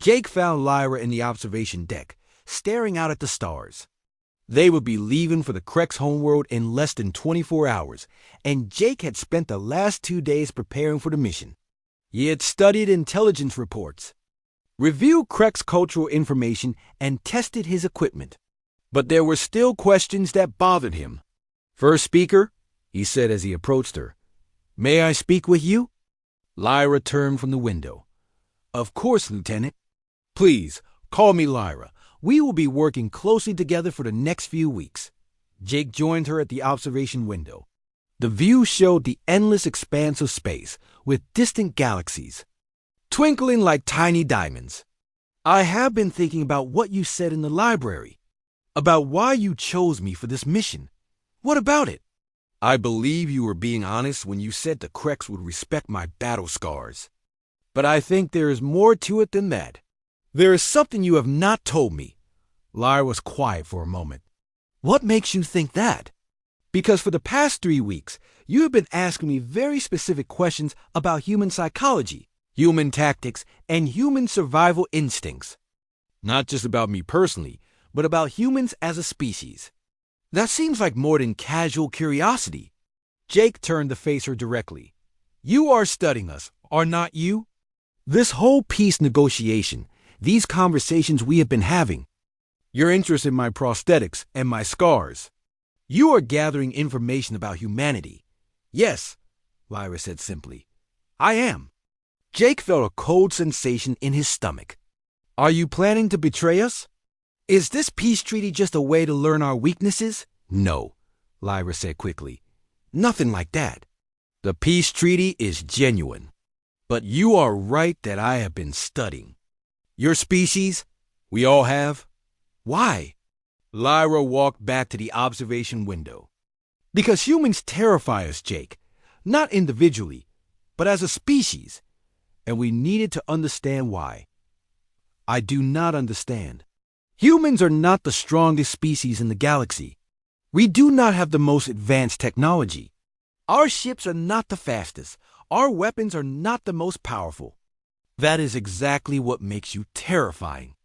Jake found Lyra in the observation deck, staring out at the stars. They would be leaving for the Krex homeworld in less than 24 hours, and Jake had spent the last 2 days preparing for the mission. He had studied intelligence reports, reviewed Krex cultural information, and tested his equipment. But there were still questions that bothered him. "First speaker," he said as he approached her. "May I speak with you?" Lyra turned from the window. "Of course, Lieutenant. Please, call me Lyra. We will be working closely together for the next few weeks." Jake joined her at the observation window. The view showed the endless expanse of space, with distant galaxies, twinkling like tiny diamonds. "I have been thinking about what you said in the library, about why you chose me for this mission. What about it?" "I believe you were being honest when you said the Krex would respect my battle scars. But I think there is more to it than that. There is something you have not told me." Lyra was quiet for a moment. "What makes you think that?" "Because for the past 3 weeks, you have been asking me very specific questions about human psychology, human tactics, and human survival instincts. Not just about me personally, but about humans as a species. That seems like more than casual curiosity." Jake turned to face her directly. "You are studying us, are not you? This whole peace negotiation, these conversations we have been having, your interest in my prosthetics and my scars. You are gathering information about humanity." "Yes," Lyra said simply. "I am." Jake felt a cold sensation in his stomach. "Are you planning to betray us? Is this peace treaty just a way to learn our weaknesses?" "No," Lyra said quickly. "Nothing like that. The peace treaty is genuine. But you are right that I have been studying. Your species, we all have. Why?" Lyra walked back to the observation window. "Because humans terrify us, Jake. Not individually, but as a species. And we needed to understand why." "I do not understand. Humans are not the strongest species in the galaxy. We do not have the most advanced technology. Our ships are not the fastest. Our weapons are not the most powerful. That is exactly what makes you terrifying."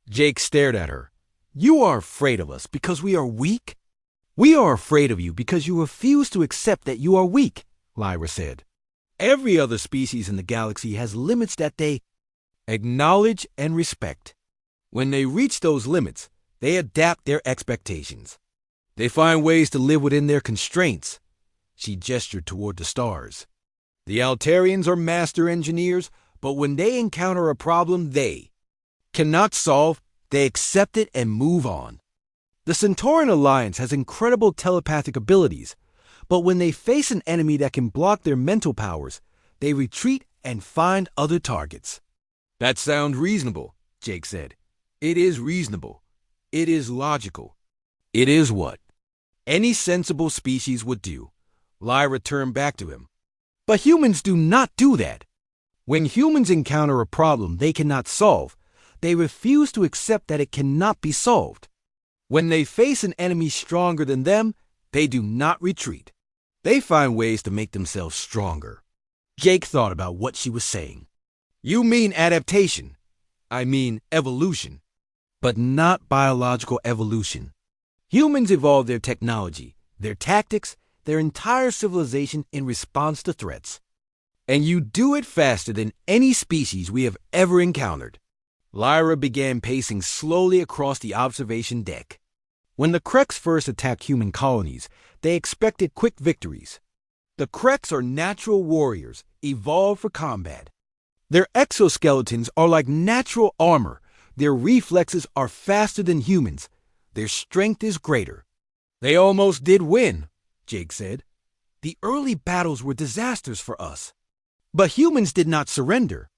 Jake stared at her. "You are afraid of us because we are weak?" "We are afraid of you because you refuse to accept that you are weak," Lyra said. "Every other species in the galaxy has limits that they acknowledge and respect. When they reach those limits, they adapt their expectations. They find ways to live within their constraints." She gestured toward the stars. "The Altarians are master engineers, but when they encounter a problem they cannot solve, they accept it and move on. The Centauran Alliance has incredible telepathic abilities, but when they face an enemy that can block their mental powers, they retreat and find other targets." "That sounds reasonable," Jake said. "It is reasonable. It is logical. It is what any sensible species would do." Lyra turned back to him. "But humans do not do that. When humans encounter a problem they cannot solve, they refuse to accept that it cannot be solved. When they face an enemy stronger than them, they do not retreat. They find ways to make themselves stronger." Jake thought about what she was saying. "You mean adaptation. I mean evolution. But not biological evolution. Humans evolve their technology, their tactics, their entire civilization in response to threats. And you do it faster than any species we have ever encountered." Lyra began pacing slowly across the observation deck. When the Krex first attacked human colonies, they expected quick victories. The Krex are natural warriors, evolved for combat. Their exoskeletons are like natural armor. Their reflexes are faster than humans. Their strength is greater. "They almost did win," Jake said. "The early battles were disasters for us. But humans did not surrender.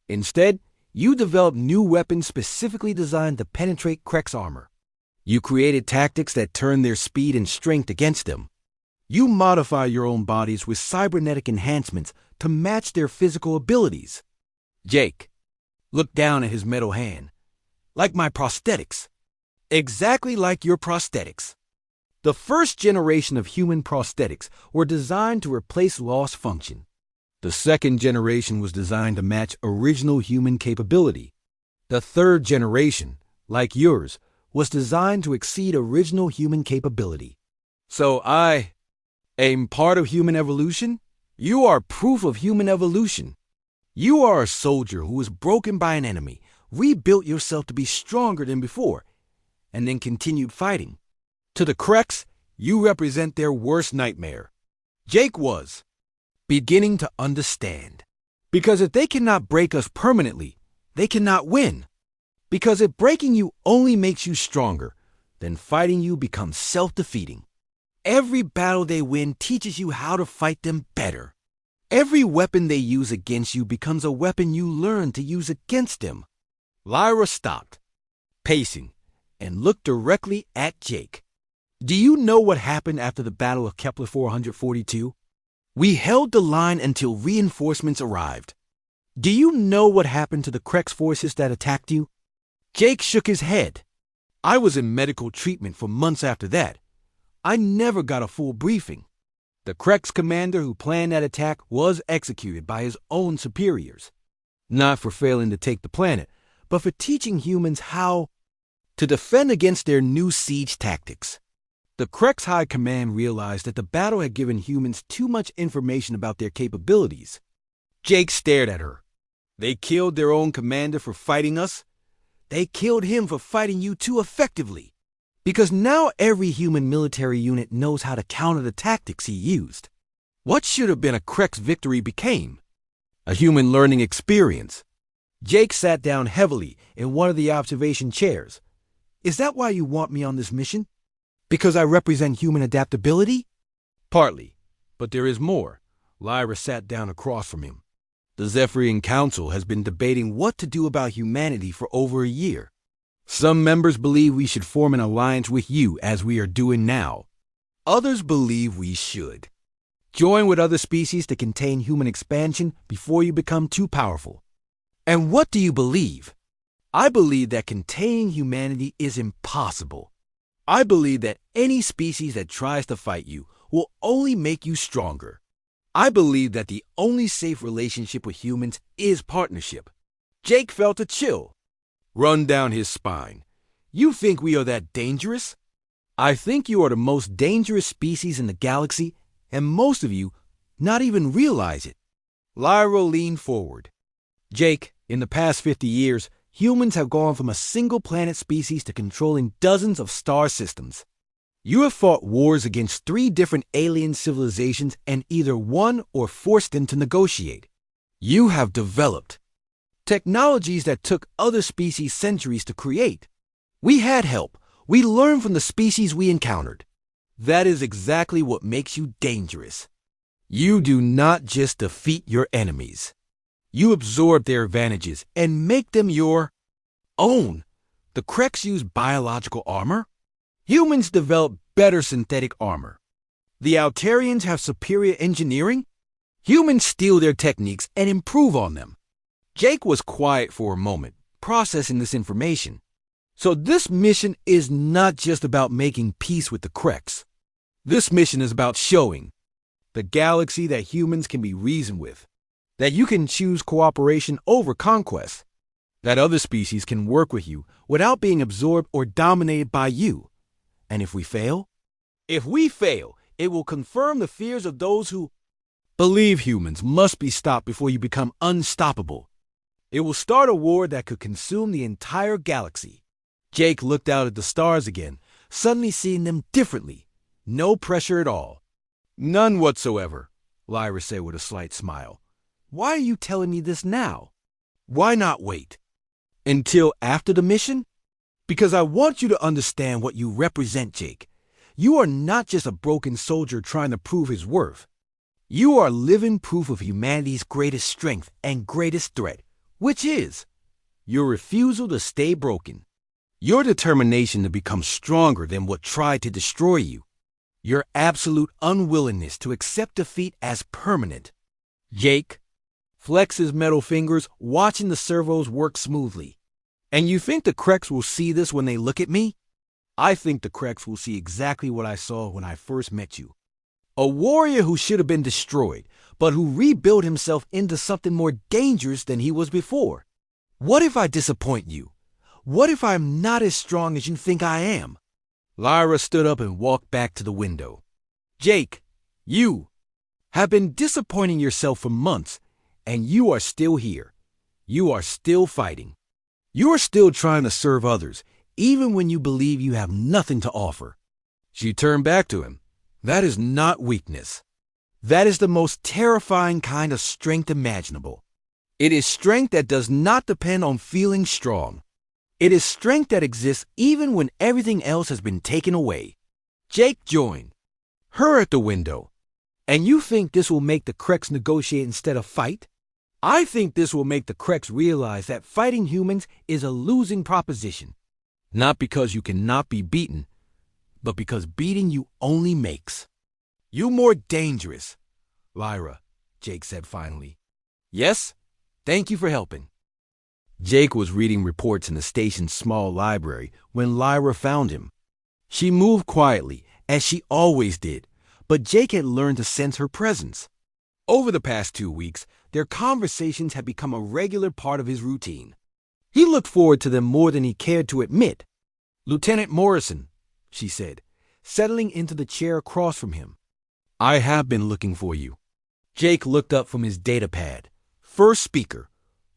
Instead, you developed new weapons specifically designed to penetrate Krex armor. You created tactics that turned their speed and strength against them. You modify your own bodies with cybernetic enhancements to match their physical abilities." Jake looked down at his metal hand. "Like my prosthetics." "Exactly like your prosthetics. The first generation of human prosthetics were designed to replace lost function. The second generation was designed to match original human capability. The third generation, like yours, was designed to exceed original human capability. So I am part of human evolution? You are proof of human evolution. You are a soldier who was broken by an enemy, rebuilt yourself to be stronger than before, and then continued fighting. To the Kreks, you represent their worst nightmare. Jake was beginning to understand. Because if they cannot break us permanently, they cannot win. Because if breaking you only makes you stronger, then fighting you becomes self-defeating. Every battle they win teaches you how to fight them better. Every weapon they use against you becomes a weapon you learn to use against them. Lyra stopped, pacing, and looked directly at Jake. Do you know what happened after the Battle of Kepler 442? We held the line until reinforcements arrived. Do you know what happened to the Kreks forces that attacked you? Jake shook his head. I was in medical treatment for months after that. I never got a full briefing. The Kreks commander who planned that attack was executed by his own superiors. Not for failing to take the planet, but for teaching humans how to defend against their new siege tactics. The Kreks High Command realized that the battle had given humans too much information about their capabilities. Jake stared at her. They killed their own commander for fighting us? They killed him for fighting you too effectively. Because now every human military unit knows how to counter the tactics he used. What should have been a Kreks victory became a human learning experience. Jake sat down heavily in one of the observation chairs. Is that why you want me on this mission? Because I represent human adaptability? Partly, but there is more. Lyra sat down across from him. The Zephyrian Council has been debating what to do about humanity for over a year. Some members believe we should form an alliance with you as we are doing now. Others believe we should join with other species to contain human expansion before you become too powerful. And what do you believe? I believe that containing humanity is impossible. I believe that any species that tries to fight you will only make you stronger. I believe that the only safe relationship with humans is partnership. Jake felt a chill run down his spine. You think we are that dangerous? I think you are the most dangerous species in the galaxy, and most of you not even realize it. Lyra leaned forward. Jake, in the past 50 years, humans have gone from a single planet species to controlling dozens of star systems. You have fought wars against 3 different alien civilizations and either won or forced them to negotiate. You have developed technologies that took other species centuries to create. We had help. We learned from the species we encountered. That is exactly what makes you dangerous. You do not just defeat your enemies. You absorb their advantages and make them your own. The Kreks use biological armor. Humans develop better synthetic armor. The Altarians have superior engineering. Humans steal their techniques and improve on them. Jake was quiet for a moment, processing this information. So this mission is not just about making peace with the Kreks. This mission is about showing the galaxy that humans can be reasoned with, that you can choose cooperation over conquest, that other species can work with you without being absorbed or dominated by you. And if we fail? If we fail, it will confirm the fears of those who believe humans must be stopped before you become unstoppable. It will start a war that could consume the entire galaxy. Jake looked out at the stars again, suddenly seeing them differently. No pressure at all. None whatsoever, Lyra said with a slight smile. Why are you telling me this now? Why not wait until after the mission? Because I want you to understand what you represent, Jake. You are not just a broken soldier trying to prove his worth. You are living proof of humanity's greatest strength and greatest threat, which is your refusal to stay broken. Your determination to become stronger than what tried to destroy you. Your absolute unwillingness to accept defeat as permanent. Jake flexed his metal fingers, watching the servos work smoothly. And you think the Kreks will see this when they look at me? I think the Kreks will see exactly what I saw when I first met you. A warrior who should have been destroyed, but who rebuilt himself into something more dangerous than he was before. What if I disappoint you? What if I'm not as strong as you think I am? Lyra stood up and walked back to the window. Jake, you have been disappointing yourself for months, and you are still here. You are still fighting. You are still trying to serve others, even when you believe you have nothing to offer. She turned back to him. That is not weakness. That is the most terrifying kind of strength imaginable. It is strength that does not depend on feeling strong. It is strength that exists even when everything else has been taken away. Jake joined her at the window. And you think this will make the Kreks negotiate instead of fight? I think this will make the Kreks realize that fighting humans is a losing proposition. Not because you cannot be beaten, but because beating you only makes you more dangerous. Lyra, Jake said finally. Yes, thank you for helping. Jake was reading reports in the station's small library when Lyra found him. She moved quietly, as she always did, but Jake had learned to sense her presence. Over the past 2 weeks, their conversations had become a regular part of his routine. He looked forward to them more than he cared to admit. Lieutenant Morrison, she said, settling into the chair across from him. I have been looking for you. Jake looked up from his datapad. First speaker,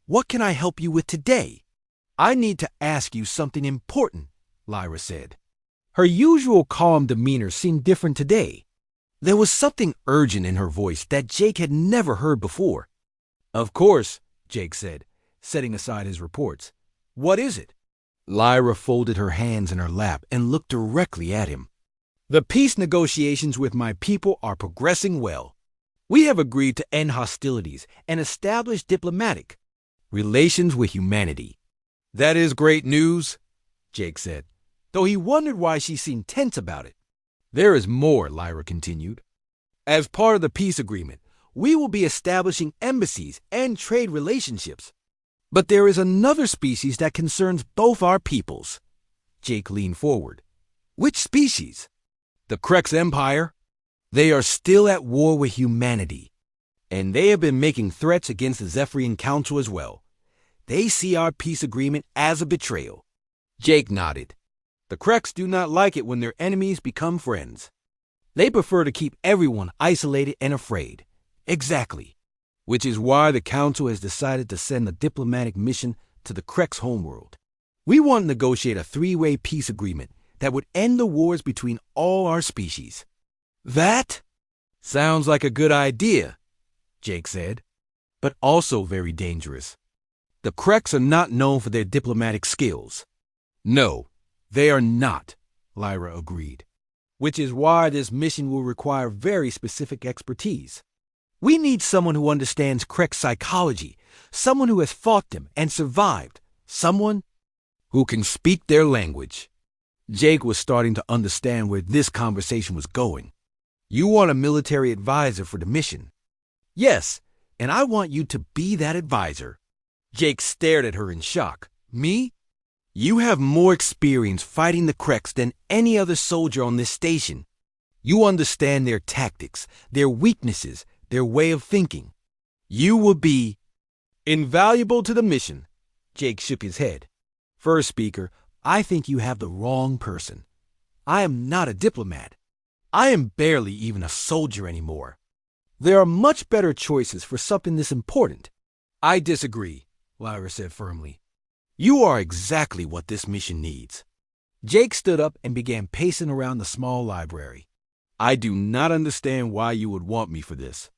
what can I help you with today? I need to ask you something important, Lyra said. Her usual calm demeanor seemed different today. There was something urgent in her voice that Jake had never heard before. Of course, Jake said, setting aside his reports. What is it? Lyra folded her hands in her lap and looked directly at him. The peace negotiations with my people are progressing well. We have agreed to end hostilities and establish diplomatic relations with humanity. That is great news, Jake said, though he wondered why she seemed tense about it. There is more, Lyra continued. As part of the peace agreement, we will be establishing embassies and trade relationships. But there is another species that concerns both our peoples. Jake leaned forward. Which species? The Kreks Empire. They are still at war with humanity, and they have been making threats against the Zephyrian Council as well. They see our peace agreement as a betrayal. Jake nodded. The Kreks do not like it when their enemies become friends. They prefer to keep everyone isolated and afraid. Exactly. Which is why the Council has decided to send a diplomatic mission to the Kreks' homeworld. We want to negotiate a 3-way peace agreement that would end the wars between all our species. That sounds like a good idea, Jake said, but also very dangerous. The Kreks are not known for their diplomatic skills. No, they are not, Lyra agreed, which is why this mission will require very specific expertise. We need someone who understands Krek psychology, someone who has fought them and survived, someone who can speak their language. Jake was starting to understand where this conversation was going. You want a military advisor for the mission. Yes, and I want you to be that advisor. Jake stared at her in shock. Me? You have more experience fighting the Kreks than any other soldier on this station. You understand their tactics, their weaknesses, their way of thinking. You will be invaluable to the mission. Jake shook his head. First speaker, I think you have the wrong person. I am not a diplomat. I am barely even a soldier anymore. There are much better choices for something this important. I disagree, Lyra said firmly. You are exactly what this mission needs. Jake stood up and began pacing around the small library. I do not understand why you would want me for this.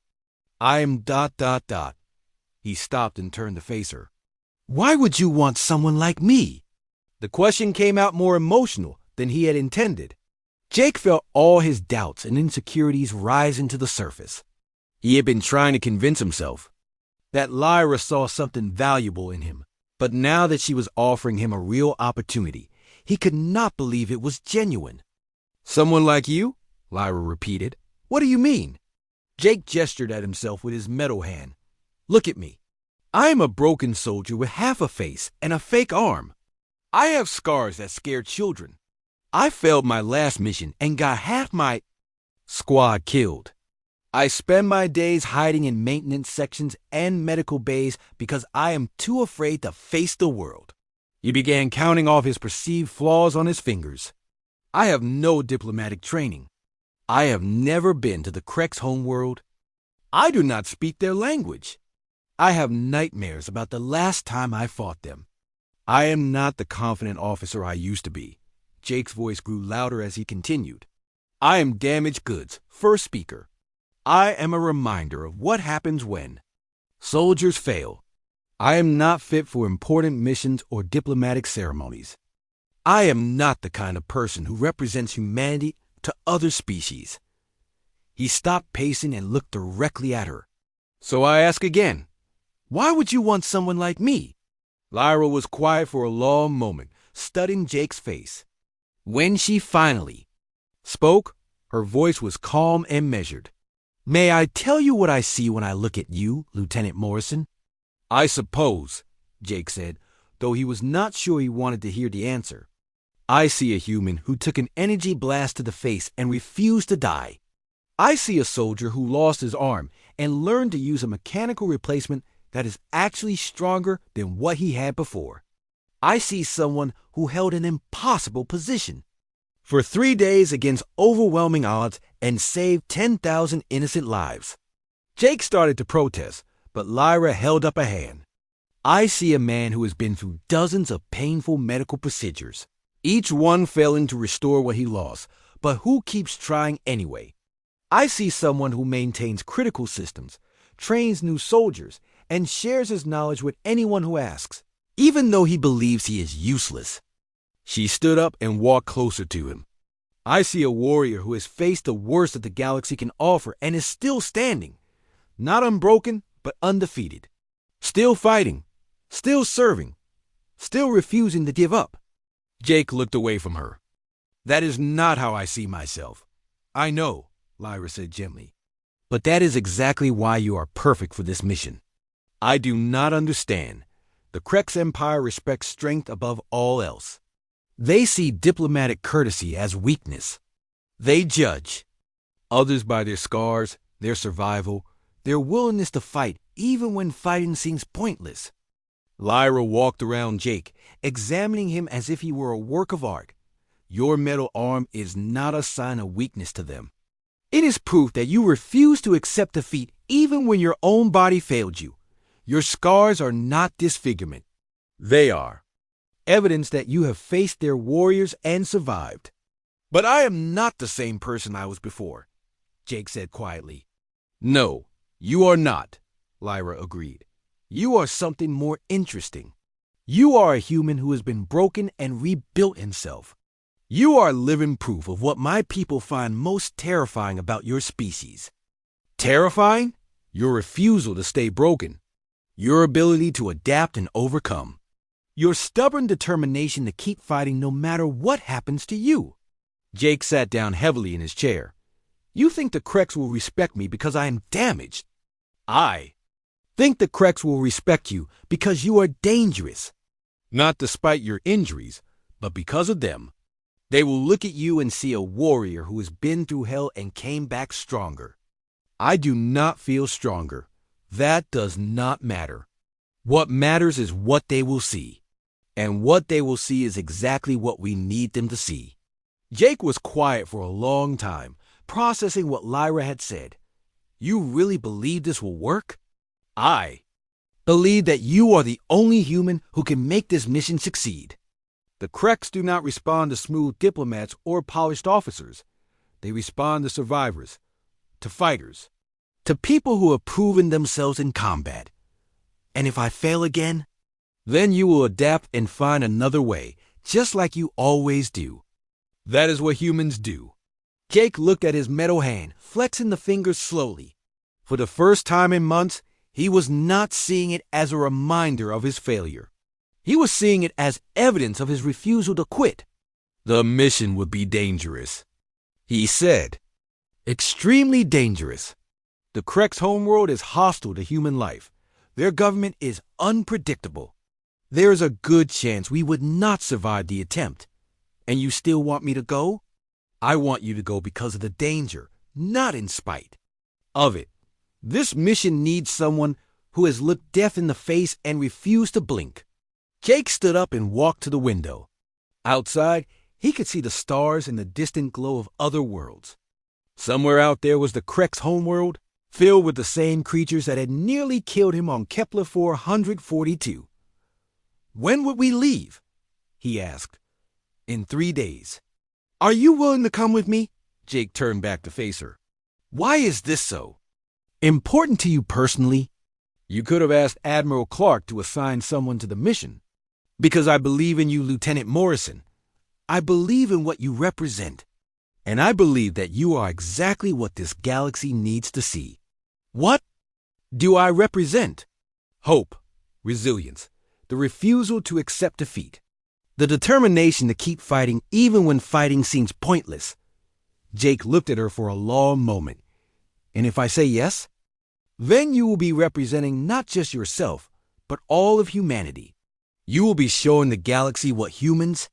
I am ... He stopped and turned to face her. Why would you want someone like me? The question came out more emotional than he had intended. Jake felt all his doubts and insecurities rising to the surface. He had been trying to convince himself that Lyra saw something valuable in him, but now that she was offering him a real opportunity, he could not believe it was genuine. Someone like you? Lyra repeated. What do you mean? Jake gestured at himself with his metal hand. Look at me. I am a broken soldier with half a face and a fake arm. I have scars that scare children. I failed my last mission and got half my squad killed. I spend my days hiding in maintenance sections and medical bays because I am too afraid to face the world. He began counting off his perceived flaws on his fingers. I have no diplomatic training. I have never been to the Krex homeworld. I do not speak their language. I have nightmares about the last time I fought them. I am not the confident officer I used to be. Jake's voice grew louder as he continued. I am damaged goods, first speaker. I am a reminder of what happens when soldiers fail. I am not fit for important missions or diplomatic ceremonies. I am not the kind of person who represents humanity to other species. He stopped pacing and looked directly at her. So I ask again, why would you want someone like me? Lyra was quiet for a long moment, studying Jake's face. When she finally spoke, her voice was calm and measured. May I tell you what I see when I look at you, Lieutenant Morrison? I suppose, Jake said, though he was not sure he wanted to hear the answer. I see a human who took an energy blast to the face and refused to die. I see a soldier who lost his arm and learned to use a mechanical replacement that is actually stronger than what he had before. I see someone who held an impossible position for 3 days against overwhelming odds and saved 10,000 innocent lives. Jake started to protest, but Lyra held up a hand. I see a man who has been through dozens of painful medical procedures, each one failing to restore what he lost, but who keeps trying anyway. I see someone who maintains critical systems, trains new soldiers, and shares his knowledge with anyone who asks, even though he believes he is useless. She stood up and walked closer to him. I see a warrior who has faced the worst that the galaxy can offer and is still standing, not unbroken, but undefeated. Still fighting, still serving, still refusing to give up. Jake looked away from her. That is not how I see myself. I know, Lyra said gently, but that is exactly why you are perfect for this mission. I do not understand. The Krex Empire respects strength above all else. They see diplomatic courtesy as weakness. They judge others by their scars, their survival, their willingness to fight even when fighting seems pointless. Lyra walked around Jake, examining him as if he were a work of art. Your metal arm is not a sign of weakness to them. It is proof that you refuse to accept defeat even when your own body failed you. Your scars are not disfigurement. They are evidence that you have faced their warriors and survived. But I am not the same person I was before, Jake said quietly. No, you are not, Lyra agreed. You are something more interesting. You are a human who has been broken and rebuilt himself. You are living proof of what my people find most terrifying about your species. Terrifying? Your refusal to stay broken. Your ability to adapt and overcome. Your stubborn determination to keep fighting no matter what happens to you. Jake sat down heavily in his chair. You think the Krex will respect me because I am damaged. I think the Krex will respect you because you are dangerous. Not despite your injuries, but because of them. They will look at you and see a warrior who has been through hell and came back stronger. I do not feel stronger. That does not matter. What matters is what they will see. And what they will see is exactly what we need them to see. Jake was quiet for a long time, processing what Lyra had said. You really believe this will work? I believe that you are the only human who can make this mission succeed. The Krex do not respond to smooth diplomats or polished officers. They respond to survivors, to fighters, to people who have proven themselves in combat. And if I fail again, then you will adapt and find another way, just like you always do. That is what humans do. Jake looked at his metal hand, flexing the fingers slowly. For the first time in months, he was not seeing it as a reminder of his failure. He was seeing it as evidence of his refusal to quit. The mission would be dangerous, he said. Extremely dangerous. The Krex homeworld is hostile to human life. Their government is unpredictable. There is a good chance we would not survive the attempt. And you still want me to go? I want you to go because of the danger, not in spite. of it. This mission needs someone who has looked death in the face and refused to blink. Jake stood up and walked to the window. Outside, he could see the stars and the distant glow of other worlds. Somewhere out there was the Krek's homeworld, filled with the same creatures that had nearly killed him on Kepler 442. "When would we leave?" he asked. "In 3 days. Are you willing to come with me?" Jake turned back to face her. "Why is this so important to you personally?" "You could have asked Admiral Clark to assign someone to the mission. Because I believe in you, Lieutenant Morrison. I believe in what you represent. And I believe that you are exactly what this galaxy needs to see." "What do I represent?" "Hope, resilience, the refusal to accept defeat, the determination to keep fighting even when fighting seems pointless." Jake looked at her for a long moment. "And if I say yes? Then you will be representing not just yourself, but all of humanity. You will be showing the galaxy what humans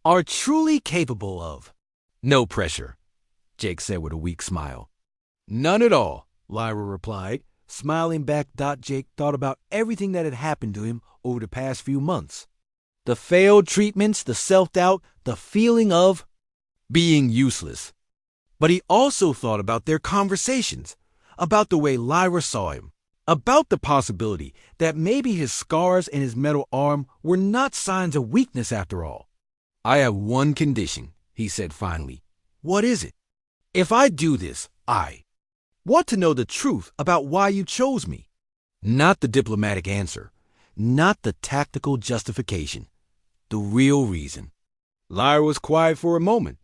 are truly capable of." "No pressure," Jake said with a weak smile. "None at all," Lyra replied, smiling back. Jake thought about everything that had happened to him over the past few months. The failed treatments, the self-doubt, the feeling of being useless. But he also thought about their conversations, about the way Lyra saw him, about the possibility that maybe his scars and his metal arm were not signs of weakness after all. "I have one condition," he said finally. "What is it?" "If I do this, I want to know the truth about why you chose me." Not the diplomatic answer, not the tactical justification. The real reason. Lyra was quiet for a moment.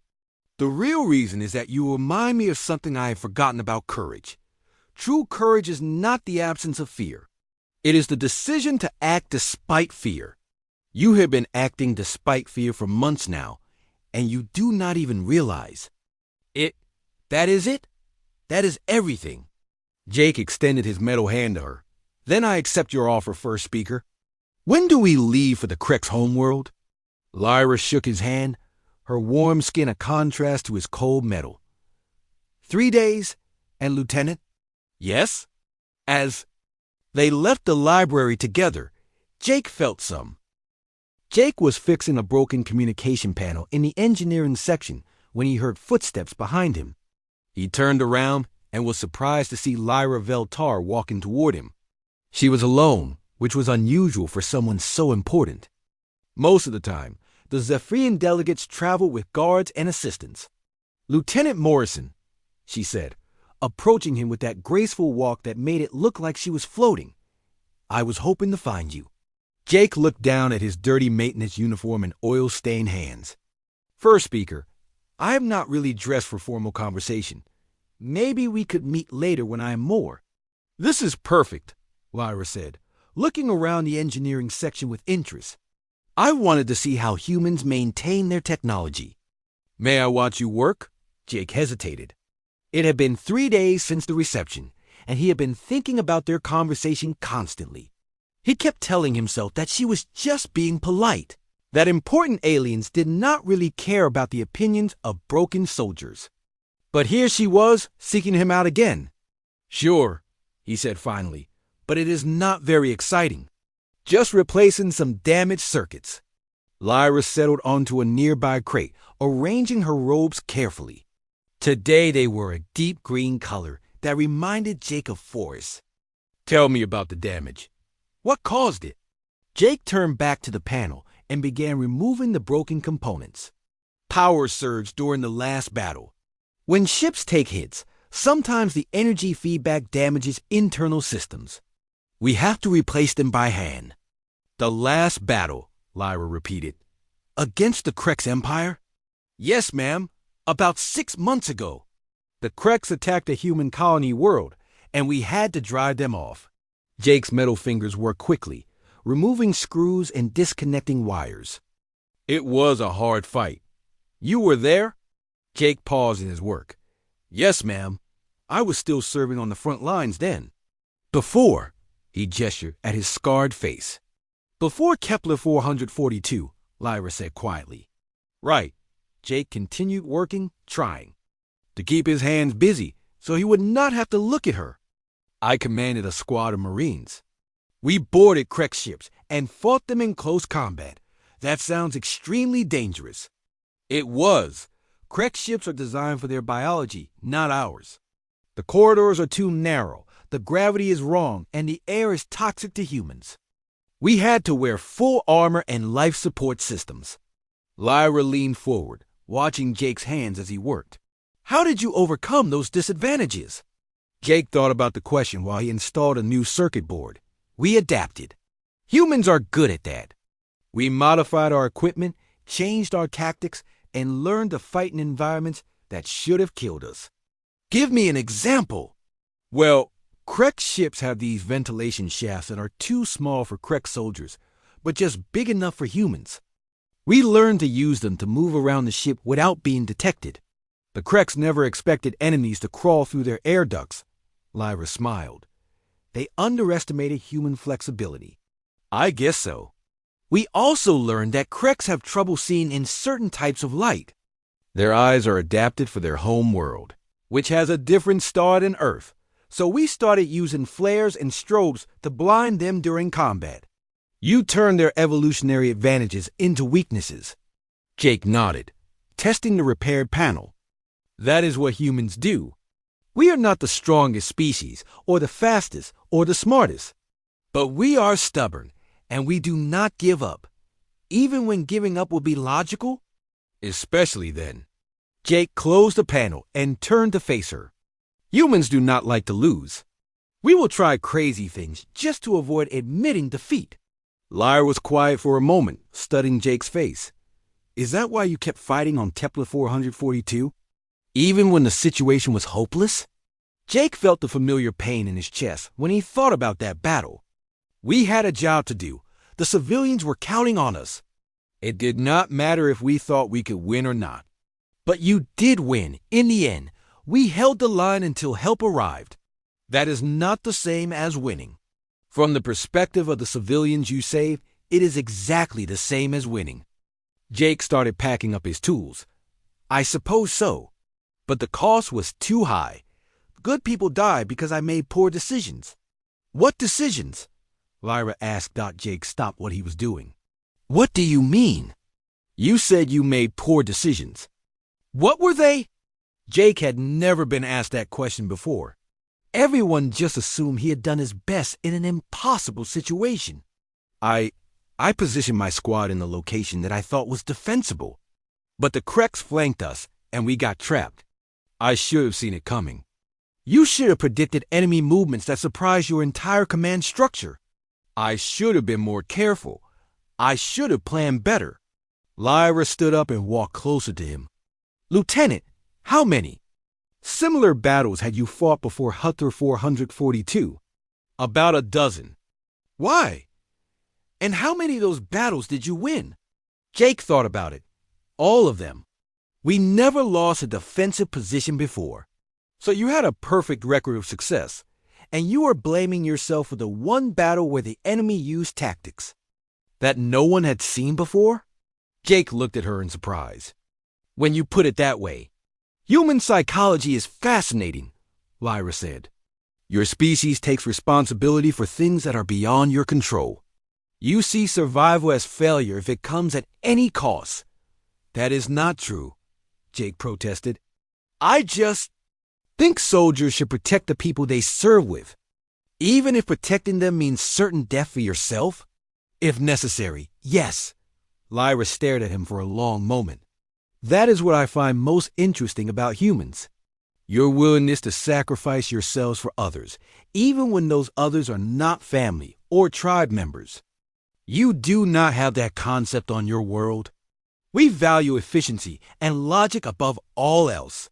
"The real reason is that you remind me of something I have forgotten about courage. True courage is not the absence of fear. It is the decision to act despite fear. You have been acting despite fear for months now, and you do not even realize it. That is it. That is everything." Jake extended his metal hand to her. "Then I accept your offer, first speaker. When do we leave for the Krek's homeworld?" Lyra shook his hand, her warm skin a contrast to his cold metal. 3 days, and Lieutenant?" "Yes?" As they left the library together, Jake felt some. Jake was fixing a broken communication panel in the engineering section when he heard footsteps behind him. He turned around and was surprised to see Lyra Veltar walking toward him. She was alone, which was unusual for someone so important. Most of the time, the Zephyrian delegates traveled with guards and assistants. "Lieutenant Morrison," she said, approaching him with that graceful walk that made it look like she was floating. "I was hoping to find you." Jake looked down at his dirty maintenance uniform and oil-stained hands. "First speaker, I am not really dressed for formal conversation. Maybe we could meet later when I am more." "This is perfect," Lyra said, looking around the engineering section with interest. "I wanted to see how humans maintain their technology." "May I watch you work?" Jake hesitated. It had been 3 days since the reception, and he had been thinking about their conversation constantly. He kept telling himself that she was just being polite, that important aliens did not really care about the opinions of broken soldiers. But here she was, seeking him out again. "Sure," he said finally, "but it is not very exciting. Just replacing some damaged circuits." Lyra settled onto a nearby crate, arranging her robes carefully. Today they were a deep green color that reminded Jake of forests. "Tell me about the damage. What caused it?" Jake turned back to the panel and began removing the broken components. "Power surge during the last battle. When ships take hits, sometimes the energy feedback damages internal systems. We have to replace them by hand." "The last battle," Lyra repeated. "Against the Krek's Empire?" "Yes, ma'am. About 6 months ago. The Krek's attacked a human colony world, and we had to drive them off." Jake's metal fingers worked quickly, removing screws and disconnecting wires. "It was a hard fight. You were there?" Jake paused in his work. "Yes, ma'am. I was still serving on the front lines then." "Before," he gestured at his scarred face. "Before Kepler 442, Lyra said quietly. "Right." Jake continued working, trying to keep his hands busy so he would not have to look at her. I commanded a squad of Marines. We boarded Krek ships and fought them in close combat. That sounds extremely dangerous. It was. Krek ships are designed for their biology, not ours. The corridors are too narrow, the gravity is wrong, and the air is toxic to humans. We had to wear full armor and life support systems. Lyra leaned forward, watching Jake's hands as he worked. How did you overcome those disadvantages? Jake thought about the question while he installed a new circuit board. We adapted. Humans are good at that. We modified our equipment, changed our tactics, and learned to fight in environments that should have killed us. Give me an example. Well, Krek ships have these ventilation shafts that are too small for Krek soldiers, but just big enough for humans. We learned to use them to move around the ship without being detected. The Kreks never expected enemies to crawl through their air ducts. Lyra smiled. They underestimated human flexibility. I guess so. We also learned that Kreks have trouble seeing in certain types of light. Their eyes are adapted for their home world, which has a different star than Earth, so we started using flares and strobes to blind them during combat. You turned their evolutionary advantages into weaknesses. Jake nodded, testing the repaired panel. That is what humans do. We are not the strongest species, or the fastest, or the smartest. But we are stubborn, and we do not give up, even when giving up would be logical. Especially then. Jake closed the panel and turned to face her. Humans do not like to lose. We will try crazy things just to avoid admitting defeat. Lyra was quiet for a moment, studying Jake's face. Is that why you kept fighting on Templar 442? Even when the situation was hopeless? Jake felt the familiar pain in his chest when he thought about that battle. We had a job to do. The civilians were counting on us. It did not matter if we thought we could win or not. But you did win, in the end. We held the line until help arrived. That is not the same as winning. From the perspective of the civilians you saved, it is exactly the same as winning. Jake started packing up his tools. I suppose so. But the cost was too high. Good people died because I made poor decisions. What decisions? Lyra asked. Jake stopped what he was doing. What do you mean? You said you made poor decisions. What were they? Jake had never been asked that question before. Everyone just assumed he had done his best in an impossible situation. I positioned my squad in the location that I thought was defensible. But the Kreks flanked us, and we got trapped. I should have seen it coming. You should have predicted enemy movements that surprised your entire command structure. I should have been more careful. I should have planned better. Lyra stood up and walked closer to him. Lieutenant, how many? Similar battles had you fought before Huther 442? About a dozen. Why? And how many of those battles did you win? Jake thought about it. All of them. We never lost a defensive position before. So you had a perfect record of success, and you are blaming yourself for the one battle where the enemy used tactics that no one had seen before? Jake looked at her in surprise. When you put it that way. Human psychology is fascinating, Lyra said. Your species takes responsibility for things that are beyond your control. You see survival as failure if it comes at any cost. That is not true, Jake protested. I just think soldiers should protect the people they serve with, even if protecting them means certain death for yourself. If necessary, yes. Lyra stared at him for a long moment. That is what I find most interesting about humans. Your willingness to sacrifice yourselves for others, even when those others are not family or tribe members. You do not have that concept on your world. We value efficiency and logic above all else.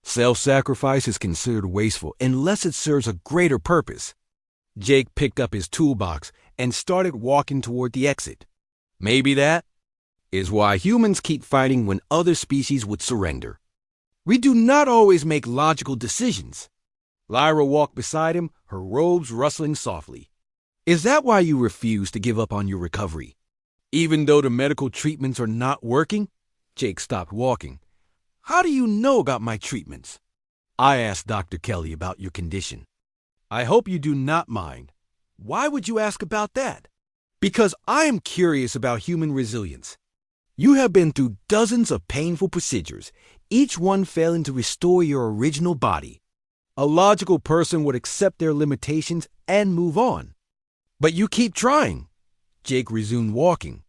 Self-sacrifice is considered wasteful unless it serves a greater purpose. Jake picked up his toolbox and started walking toward the exit. Maybe that is why humans keep fighting when other species would surrender. We do not always make logical decisions. Lyra walked beside him, her robes rustling softly. Is that why you refuse to give up on your recovery? Even though the medical treatments are not working? Jake stopped walking. How do you know about my treatments? I asked Dr. Kelly about your condition. I hope you do not mind. Why would you ask about that? Because I am curious about human resilience. You have been through dozens of painful procedures, each one failing to restore your original body. A logical person would accept their limitations and move on. But you keep trying. Jake resumed walking.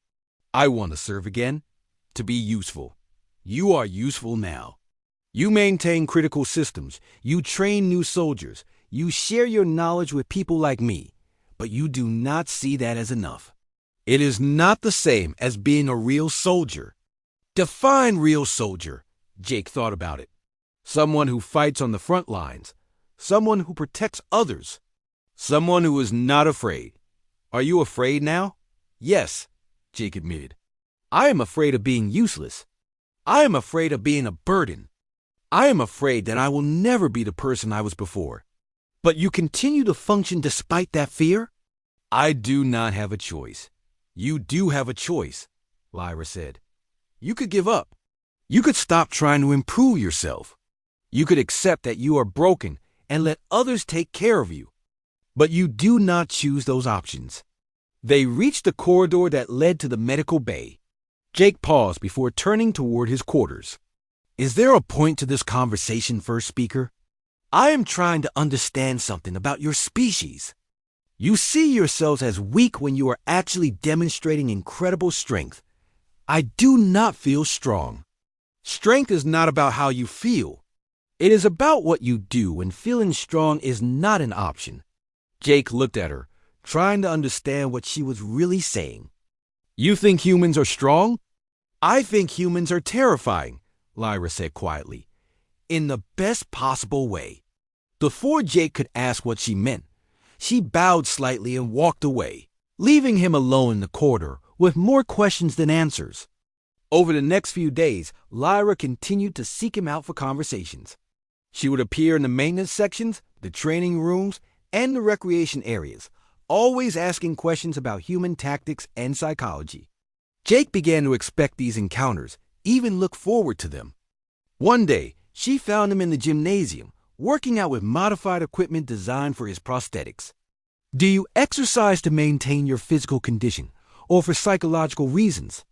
I want to serve again, to be useful. You are useful now. You maintain critical systems. You train new soldiers. You share your knowledge with people like me. But you do not see that as enough. It is not the same as being a real soldier. Define real soldier. Jake thought about it. Someone who fights on the front lines. Someone who protects others. Someone who is not afraid. Are you afraid now? Yes, Jake admitted. I am afraid of being useless. I am afraid of being a burden. I am afraid that I will never be the person I was before. But you continue to function despite that fear? I do not have a choice. You do have a choice, Lyra said. You could give up. You could stop trying to improve yourself. You could accept that you are broken and let others take care of you. But you do not choose those options. They reached the corridor that led to the medical bay. Jake paused before turning toward his quarters. Is there a point to this conversation, first speaker? I am trying to understand something about your species. You see yourselves as weak when you are actually demonstrating incredible strength. I do not feel strong. Strength is not about how you feel. It is about what you do, and feeling strong is not an option. Jake looked at her, trying to understand what she was really saying. You think humans are strong? I think humans are terrifying, Lyra said quietly, in the best possible way. Before Jake could ask what she meant, she bowed slightly and walked away, leaving him alone in the corridor with more questions than answers. Over the next few days, Lyra continued to seek him out for conversations. She would appear in the maintenance sections, the training rooms, and the recreation areas, always asking questions about human tactics and psychology. Jake began to expect these encounters, even look forward to them. One day, she found him in the gymnasium, working out with modified equipment designed for his prosthetics. Do you exercise to maintain your physical condition, or for psychological reasons?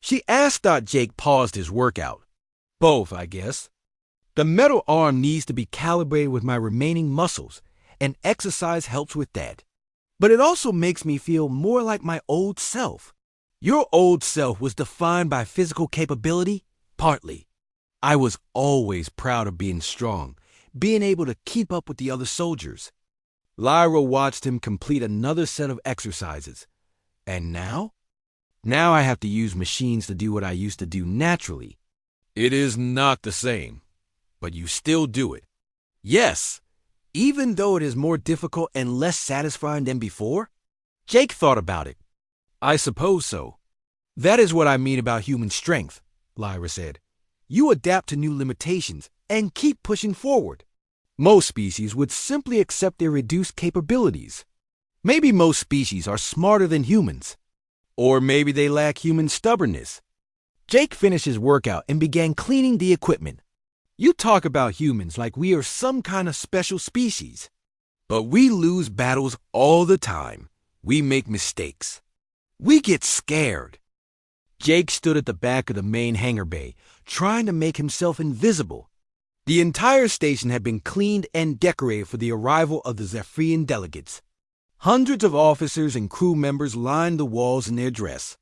She asked. Jake paused his workout. Both, I guess. The metal arm needs to be calibrated with my remaining muscles, and exercise helps with that. But it also makes me feel more like my old self. Your old self was defined by physical capability? Partly. I was always proud of being strong, being able to keep up with the other soldiers. Lyra watched him complete another set of exercises. And now? Now I have to use machines to do what I used to do naturally. It is not the same, but you still do it. Yes, even though it is more difficult and less satisfying than before? Jake thought about it. I suppose so. That is what I mean about human strength, Lyra said. You adapt to new limitations and keep pushing forward. Most species would simply accept their reduced capabilities. Maybe most species are smarter than humans. Or maybe they lack human stubbornness. Jake finished his workout and began cleaning the equipment. You talk about humans like we are some kind of special species. But we lose battles all the time. We make mistakes. We get scared. Jake stood at the back of the main hangar bay, trying to make himself invisible. The entire station had been cleaned and decorated for the arrival of the Zephyrian delegates. Hundreds of officers and crew members lined the walls in their dress.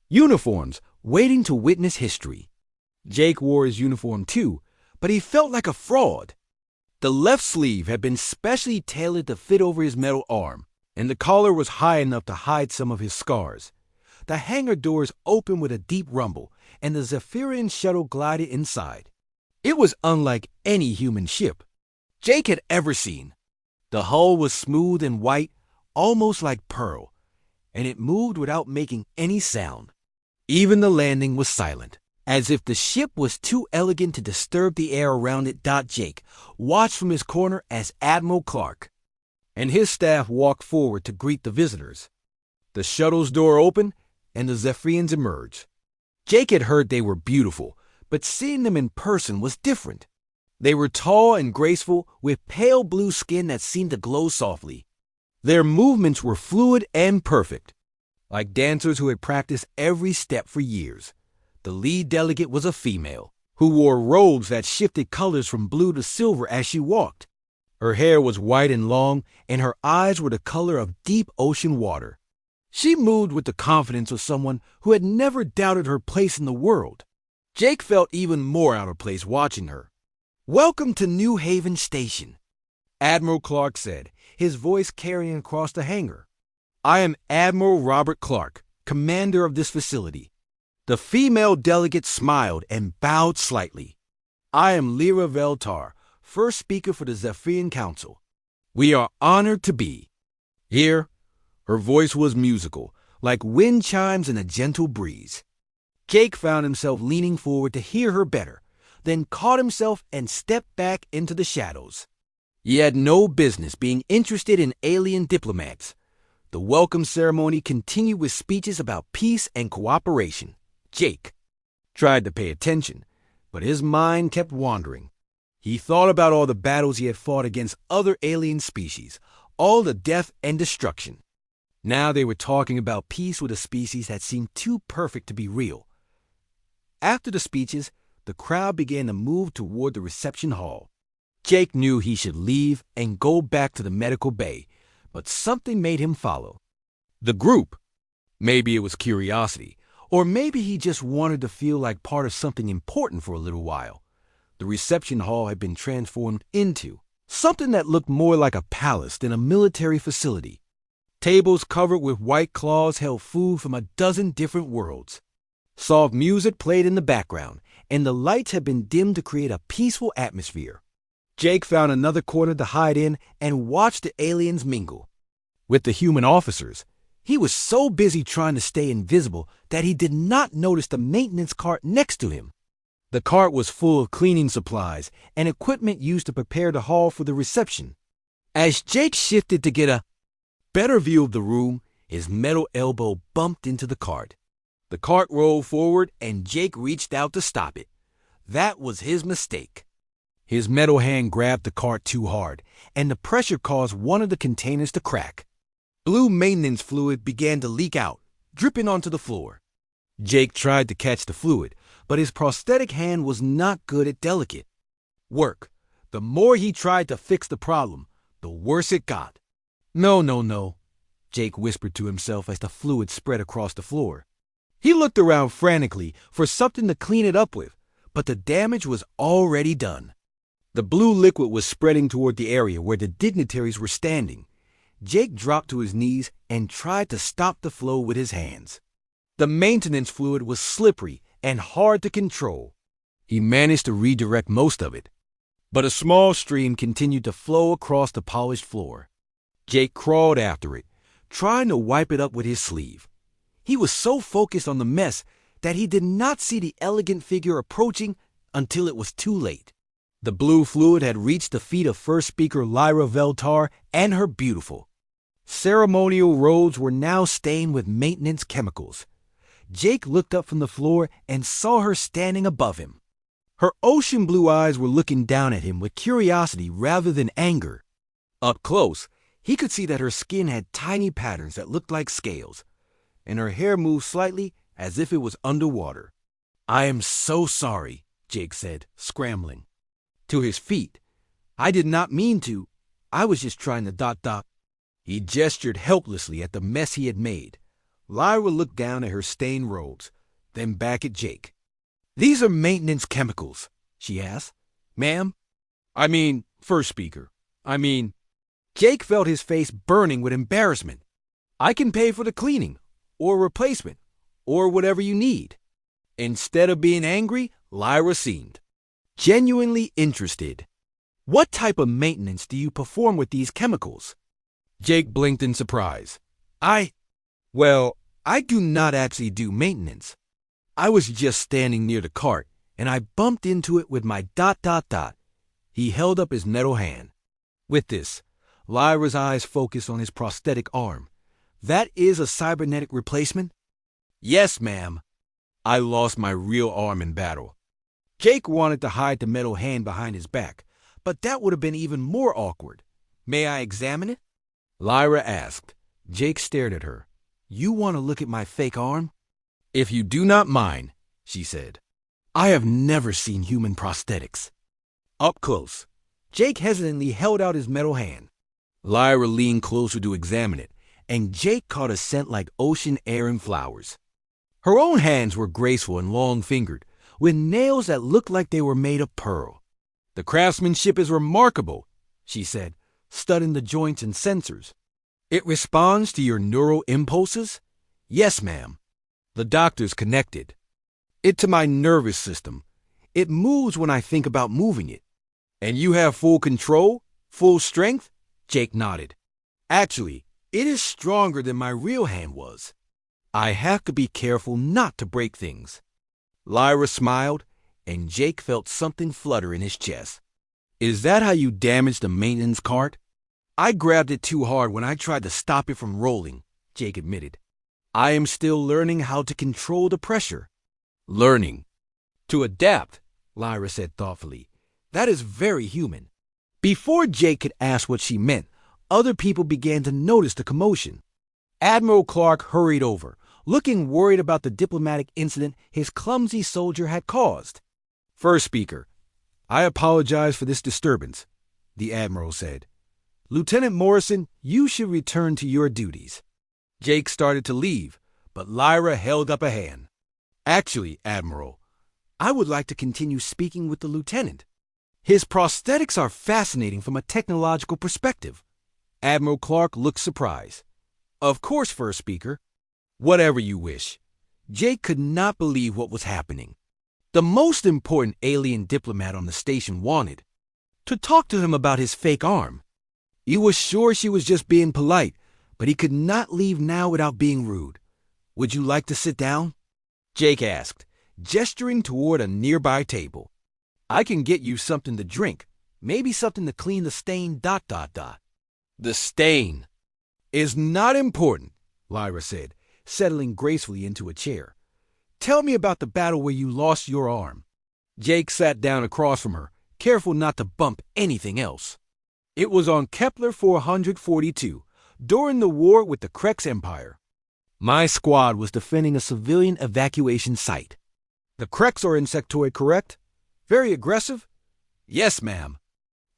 Uniforms, waiting to witness history. Jake wore his uniform too, but he felt like a fraud. The left sleeve had been specially tailored to fit over his metal arm, and the collar was high enough to hide some of his scars. The hangar doors opened with a deep rumble, and the Zephyrian shuttle glided inside. It was unlike any human ship Jake had ever seen. The hull was smooth and white, almost like pearl, and it moved without making any sound. Even the landing was silent, as if the ship was too elegant to disturb the air around it. Jake watched from his corner as Admiral Clark and his staff walked forward to greet the visitors. The shuttle's door opened, and the Zephyrians emerged. Jake had heard they were beautiful, but seeing them in person was different. They were tall and graceful, with pale blue skin that seemed to glow softly. Their movements were fluid and perfect, like dancers who had practiced every step for years. The lead delegate was a female, who wore robes that shifted colors from blue to silver as she walked. Her hair was white and long, and her eyes were the color of deep ocean water. She moved with the confidence of someone who had never doubted her place in the world. Jake felt even more out of place watching her. "Welcome to New Haven Station," Admiral Clark said, his voice carrying across the hangar. "I am Admiral Robert Clark, commander of this facility." The female delegate smiled and bowed slightly. "I am Lyra Veltar, first speaker for the Zephyrian Council. We are honored to be here." Her voice was musical, like wind chimes in a gentle breeze. Jake found himself leaning forward to hear her better, then caught himself and stepped back into the shadows. He had no business being interested in alien diplomats. The welcome ceremony continued with speeches about peace and cooperation. Jake tried to pay attention, but his mind kept wandering. He thought about all the battles he had fought against other alien species, all the death and destruction. Now they were talking about peace with a species that seemed too perfect to be real. After the speeches, the crowd began to move toward the reception hall. Jake knew he should leave and go back to the medical bay, but something made him follow. The group. Maybe it was curiosity, or maybe he just wanted to feel like part of something important for a little while. The reception hall had been transformed into something that looked more like a palace than a military facility. Tables covered with white cloths held food from a dozen different worlds. Soft music played in the background, and the lights had been dimmed to create a peaceful atmosphere. Jake found another corner to hide in and watched the aliens mingle. With the human officers, he was so busy trying to stay invisible that he did not notice the maintenance cart next to him. The cart was full of cleaning supplies and equipment used to prepare the hall for the reception. As Jake shifted to get a better view of the room, his metal elbow bumped into the cart. The cart rolled forward, and Jake reached out to stop it. That was his mistake. His metal hand grabbed the cart too hard, and the pressure caused one of the containers to crack. Blue maintenance fluid began to leak out, dripping onto the floor. Jake tried to catch the fluid, but his prosthetic hand was not good at delicate work. The more he tried to fix the problem, the worse it got. No, Jake whispered to himself as the fluid spread across the floor. He looked around frantically for something to clean it up with, but the damage was already done. The blue liquid was spreading toward the area where the dignitaries were standing. Jake dropped to his knees and tried to stop the flow with his hands. The maintenance fluid was slippery and hard to control. He managed to redirect most of it, but a small stream continued to flow across the polished floor. Jake crawled after it, trying to wipe it up with his sleeve. He was so focused on the mess that he did not see the elegant figure approaching until it was too late. The blue fluid had reached the feet of First Speaker Lyra Veltar and her beautiful ceremonial robes were now stained with maintenance chemicals. Jake looked up from the floor and saw her standing above him. Her ocean blue eyes were looking down at him with curiosity rather than anger. Up close, he could see that her skin had tiny patterns that looked like scales, and her hair moved slightly as if it was underwater. "I am so sorry," Jake said, scrambling to his feet. "I did not mean to. I was just trying to ... He gestured helplessly at the mess he had made. Lyra looked down at her stained robes, then back at Jake. "These are maintenance chemicals," she asked. "Ma'am? I mean, First Speaker. Jake felt his face burning with embarrassment. "I can pay for the cleaning, or replacement, or whatever you need." Instead of being angry, Lyra seemed genuinely interested. "What type of maintenance do you perform with these chemicals?" Jake blinked in surprise. I do not actually do maintenance. I was just standing near the cart, and I bumped into it with my ... He held up his metal hand. With this, Lyra's eyes focused on his prosthetic arm. "That is a cybernetic replacement?" "Yes, ma'am. I lost my real arm in battle." Jake wanted to hide the metal hand behind his back, but that would have been even more awkward. May I examine it? Lyra asked. Jake stared at her. You want to look at my fake arm? If you do not mind, she said. I have never seen human prosthetics. Up close, Jake hesitantly held out his metal hand. Lyra leaned closer to examine it, and Jake caught a scent like ocean air and flowers. Her own hands were graceful and long-fingered, with nails that looked like they were made of pearl. The craftsmanship is remarkable, she said, studying the joints and sensors. It responds to your neural impulses? Yes, ma'am. The doctors connected it to my nervous system. It moves when I think about moving it. And you have full control? Full strength? Jake nodded. Actually, it is stronger than my real hand was. I have to be careful not to break things. Lyra smiled, and Jake felt something flutter in his chest. Is that how you damaged the maintenance cart? I grabbed it too hard when I tried to stop it from rolling, Jake admitted. I am still learning how to control the pressure. Learning. To adapt, Lyra said thoughtfully. That is very human. Before Jake could ask what she meant, other people began to notice the commotion. Admiral Clark hurried over, looking worried about the diplomatic incident his clumsy soldier had caused. First speaker, I apologize for this disturbance, the Admiral said. Lieutenant Morrison, you should return to your duties. Jake started to leave, but Lyra held up a hand. Actually, Admiral, I would like to continue speaking with the lieutenant. His prosthetics are fascinating from a technological perspective. Admiral Clark looked surprised. Of course, first speaker. Whatever you wish. Jake could not believe what was happening. The most important alien diplomat on the station wanted to talk to him about his fake arm. He was sure she was just being polite, but he could not leave now without being rude. Would you like to sit down? Jake asked, gesturing toward a nearby table. I can get you something to drink, maybe something to clean the stain ... The stain is not important, Lyra said, settling gracefully into a chair. Tell me about the battle where you lost your arm. Jake sat down across from her, careful not to bump anything else. It was on Kepler 442, during the war with the Krex Empire. My squad was defending a civilian evacuation site. The Krex are insectoid, correct? Very aggressive? Yes, ma'am.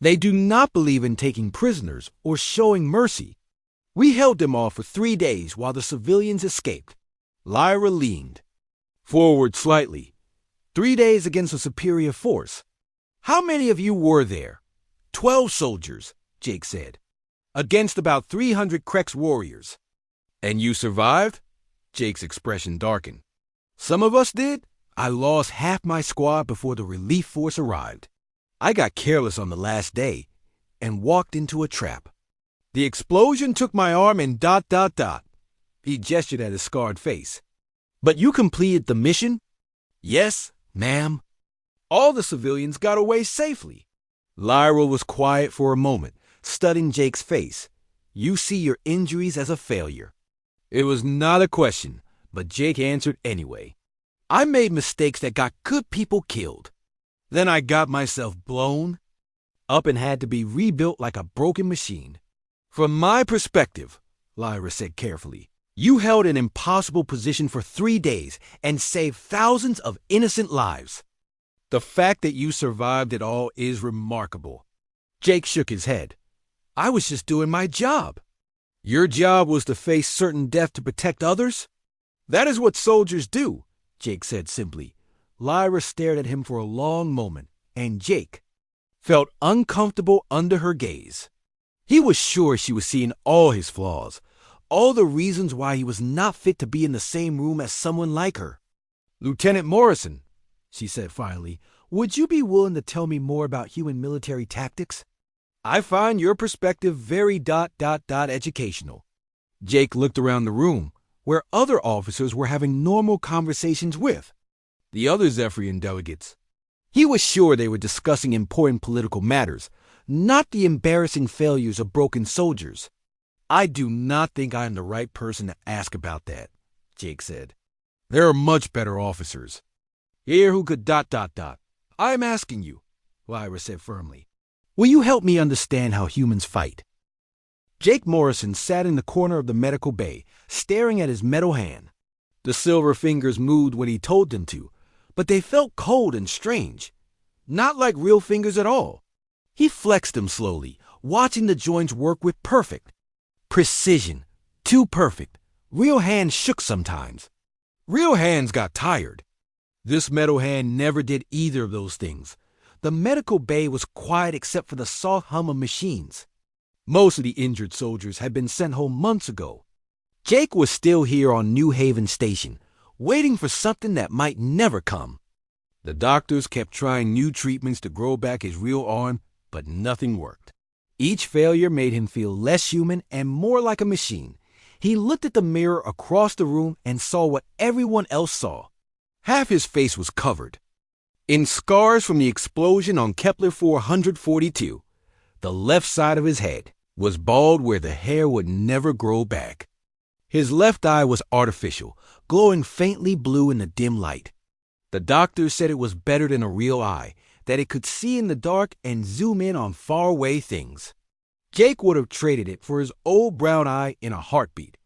They do not believe in taking prisoners or showing mercy. We held them off for 3 days while the civilians escaped. Lyra leaned forward slightly. 3 days against a superior force. How many of you were there? 12 soldiers, Jake said, against about 300 Krex warriors. And you survived? Jake's expression darkened. Some of us did. I lost half my squad before the relief force arrived. I got careless on the last day and walked into a trap. The explosion took my arm and ... He gestured at his scarred face. But you completed the mission? Yes, ma'am. All the civilians got away safely. Lyra was quiet for a moment, studying Jake's face. You see your injuries as a failure. It was not a question, but Jake answered anyway. I made mistakes that got good people killed. Then I got myself blown up and had to be rebuilt like a broken machine. From my perspective, Lyra said carefully, you held an impossible position for 3 days and saved thousands of innocent lives. The fact that you survived it all is remarkable. Jake shook his head. I was just doing my job. Your job was to face certain death to protect others? That is what soldiers do, Jake said simply. Lyra stared at him for a long moment, and Jake felt uncomfortable under her gaze. He was sure she was seeing all his flaws, all the reasons why he was not fit to be in the same room as someone like her. Lieutenant Morrison, she said finally, would you be willing to tell me more about human military tactics? I find your perspective very ... educational. Jake looked around the room, where other officers were having normal conversations with the other Zephyrian delegates. He was sure they were discussing important political matters, not the embarrassing failures of broken soldiers. I do not think I am the right person to ask about that, Jake said. There are much better officers here who could ... I'm asking you, Lyra said firmly. Will you help me understand how humans fight? Jake Morrison sat in the corner of the medical bay, staring at his metal hand. The silver fingers moved when he told them to, but they felt cold and strange. Not like real fingers at all. He flexed them slowly, watching the joints work with perfect precision. Too perfect. Real hands shook sometimes. Real hands got tired. This metal hand never did either of those things. The medical bay was quiet except for the soft hum of machines. Most of the injured soldiers had been sent home months ago. Jake was still here on New Haven Station, waiting for something that might never come. The doctors kept trying new treatments to grow back his real arm, but nothing worked. Each failure made him feel less human and more like a machine. He looked at the mirror across the room and saw what everyone else saw. Half his face was covered in scars from the explosion on Kepler 442. The left side of his head was bald where the hair would never grow back. His left eye was artificial, glowing faintly blue in the dim light. The doctor said it was better than a real eye, that it could see in the dark and zoom in on faraway things. Jake would have traded it for his old brown eye in a heartbeat.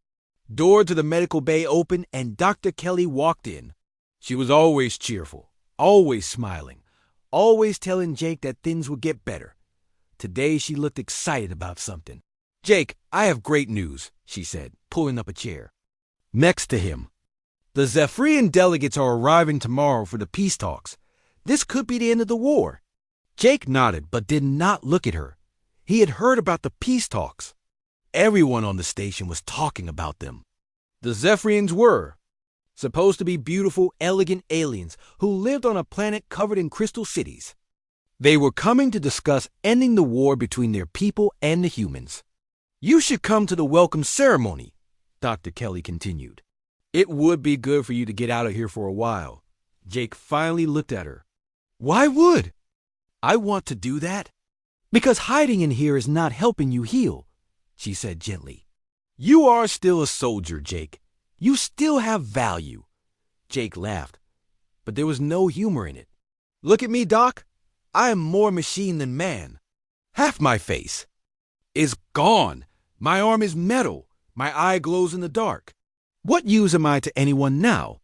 Door to the medical bay opened and Dr. Kelly walked in. She was always cheerful, always smiling, always telling Jake that things would get better. Today she looked excited about something. Jake, I have great news, she said, pulling up a chair. Next to him. The Zephyrian delegates are arriving tomorrow for the peace talks. This could be the end of the war. Jake nodded but did not look at her. He had heard about the peace talks. Everyone on the station was talking about them. The Zephyrians were supposed to be beautiful, elegant aliens who lived on a planet covered in crystal cities. They were coming to discuss ending the war between their people and the humans. You should come to the welcome ceremony, Dr. Kelly continued. It would be good for you to get out of here for a while. Jake finally looked at her. Why would I want to do that? Because hiding in here is not helping you heal, she said gently. You are still a soldier, Jake. You still have value. Jake laughed, but there was no humor in it. Look at me, Doc. I am more machine than man. Half my face is gone. My arm is metal. My eye glows in the dark. What use am I to anyone now?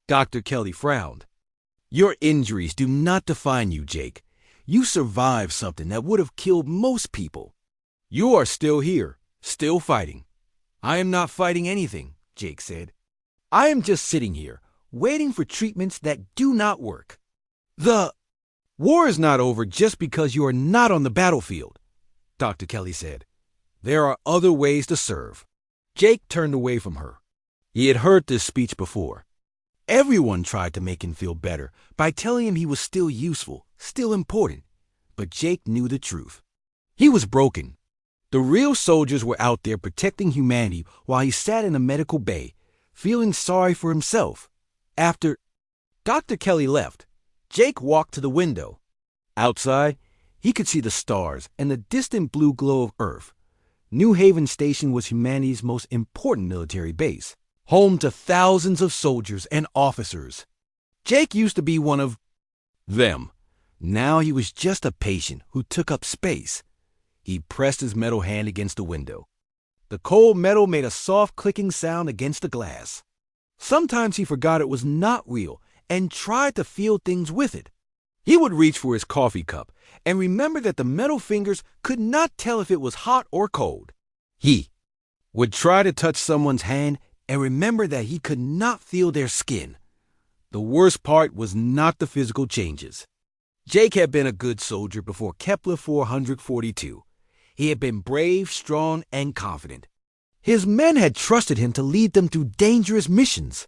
Dr. Kelly frowned. Your injuries do not define you, Jake. You survived something that would have killed most people. You are still here, still fighting. I am not fighting anything, Jake said. I am just sitting here, waiting for treatments that do not work. The war is not over just because you are not on the battlefield, Dr. Kelly said. There are other ways to serve. Jake turned away from her. He had heard this speech before. Everyone tried to make him feel better by telling him he was still useful, still important. But Jake knew the truth. He was broken. The real soldiers were out there protecting humanity while he sat in a medical bay, feeling sorry for himself. After Dr. Kelly left, Jake walked to the window. Outside, he could see the stars and the distant blue glow of Earth. New Haven Station was humanity's most important military base, home to thousands of soldiers and officers. Jake used to be one of them. Now he was just a patient who took up space. He pressed his metal hand against the window. The cold metal made a soft clicking sound against the glass. Sometimes he forgot it was not real and tried to feel things with it. He would reach for his coffee cup and remember that the metal fingers could not tell if it was hot or cold. He would try to touch someone's hand and remember that he could not feel their skin. The worst part was not the physical changes. Jake had been a good soldier before Kepler 442. He had been brave, strong, and confident. His men had trusted him to lead them through dangerous missions.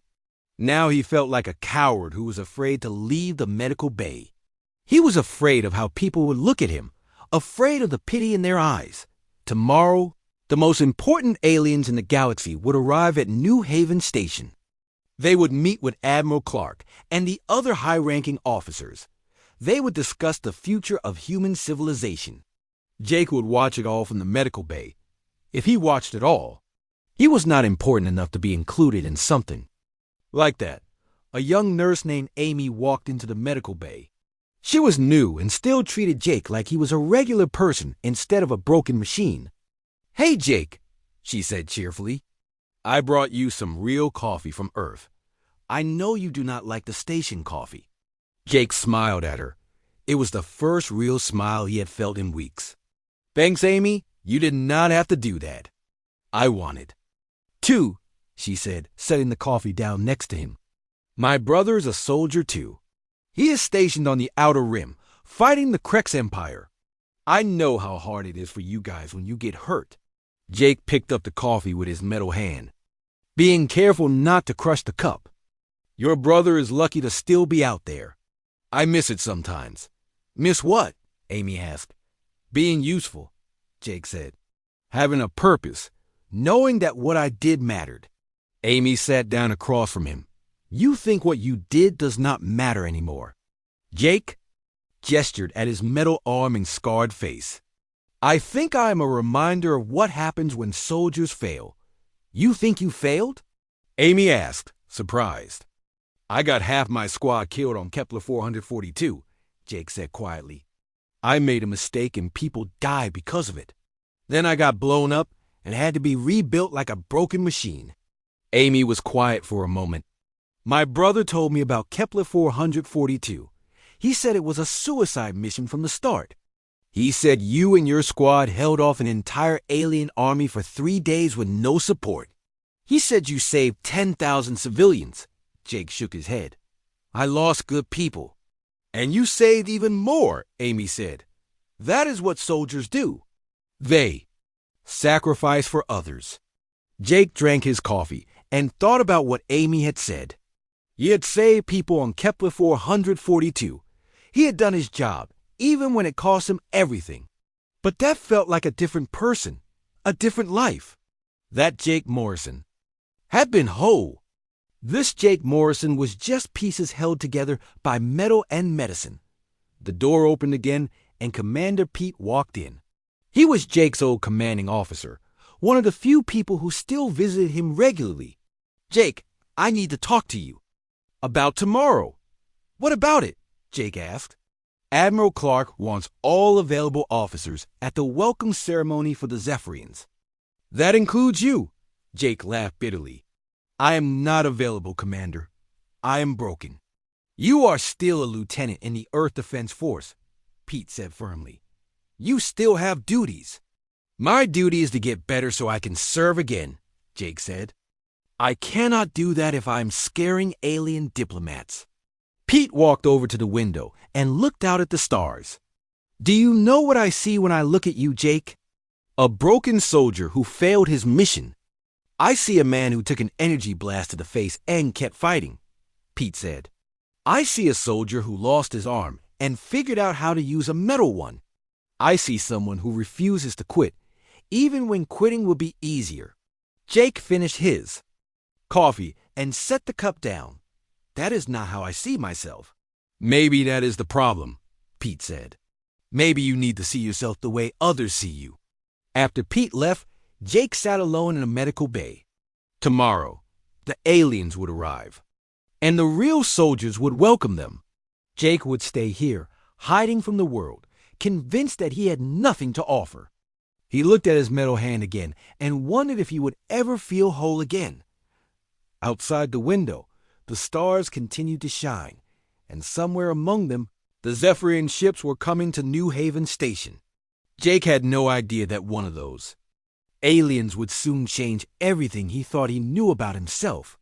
Now he felt like a coward who was afraid to leave the medical bay. He was afraid of how people would look at him, afraid of the pity in their eyes. Tomorrow, the most important aliens in the galaxy would arrive at New Haven Station. They would meet with Admiral Clark and the other high-ranking officers. They would discuss the future of human civilization. Jake would watch it all from the medical bay. If he watched it all, he was not important enough to be included in something. Like that, a young nurse named Amy walked into the medical bay. She was new and still treated Jake like he was a regular person instead of a broken machine. "Hey, Jake," she said cheerfully. "I brought you some real coffee from Earth. I know you do not like the station coffee." Jake smiled at her. It was the first real smile he had felt in weeks. "Thanks, Amy. You did not have to do that. I wanted." "Two," she said, setting the coffee down next to him. "My brother is a soldier, too. He is stationed on the Outer Rim, fighting the Krex Empire. I know how hard it is for you guys when you get hurt." Jake picked up the coffee with his metal hand, being careful not to crush the cup. "Your brother is lucky to still be out there. I miss it sometimes." "Miss what?" Amy asked. "Being useful," Jake said. "Having a purpose, knowing that what I did mattered." Amy sat down across from him. "You think what you did does not matter anymore." Jake gestured at his metal arm and scarred face. "I think I am a reminder of what happens when soldiers fail." "You think you failed?" Amy asked, surprised. "I got half my squad killed on Kepler 442, Jake said quietly. "I made a mistake and people died because of it. Then I got blown up and had to be rebuilt like a broken machine." Amy was quiet for a moment. "My brother told me about Kepler 442. He said it was a suicide mission from the start. He said you and your squad held off an entire alien army for 3 days with no support. He said you saved 10,000 civilians." Jake shook his head. "I lost good people." "And you saved even more," Amy said. "That is what soldiers do. They sacrifice for others." Jake drank his coffee and thought about what Amy had said. He had saved people on Kepler 442. He had done his job, even when it cost him everything. But that felt like a different person, a different life. That Jake Morrison had been whole. This Jake Morrison was just pieces held together by metal and medicine. The door opened again, and Commander Pete walked in. He was Jake's old commanding officer, one of the few people who still visited him regularly. "Jake, I need to talk to you." "About tomorrow." "What about it?" Jake asked. "Admiral Clark wants all available officers at the welcome ceremony for the Zephyrians." "That includes you," Jake laughed bitterly. "I am not available, Commander. I am broken." "You are still a lieutenant in the Earth Defense Force," Pete said firmly. "You still have duties." "My duty is to get better so I can serve again," Jake said. "I cannot do that if I'm scaring alien diplomats." Pete walked over to the window and looked out at the stars. "Do you know what I see when I look at you, Jake? A broken soldier who failed his mission." "I see a man who took an energy blast to the face and kept fighting," Pete said. "I see a soldier who lost his arm and figured out how to use a metal one. I see someone who refuses to quit, even when quitting would be easier." Jake finished his coffee and set the cup down. "That is not how I see myself." "Maybe that is the problem," Pete said. "Maybe you need to see yourself the way others see you." After Pete left, Jake sat alone in a medical bay. Tomorrow, the aliens would arrive, and the real soldiers would welcome them. Jake would stay here, hiding from the world, convinced that he had nothing to offer. He looked at his metal hand again and wondered if he would ever feel whole again. Outside the window, the stars continued to shine, and somewhere among them, the Zephyrian ships were coming to New Haven Station. Jake had no idea that one of those aliens would soon change everything he thought he knew about himself.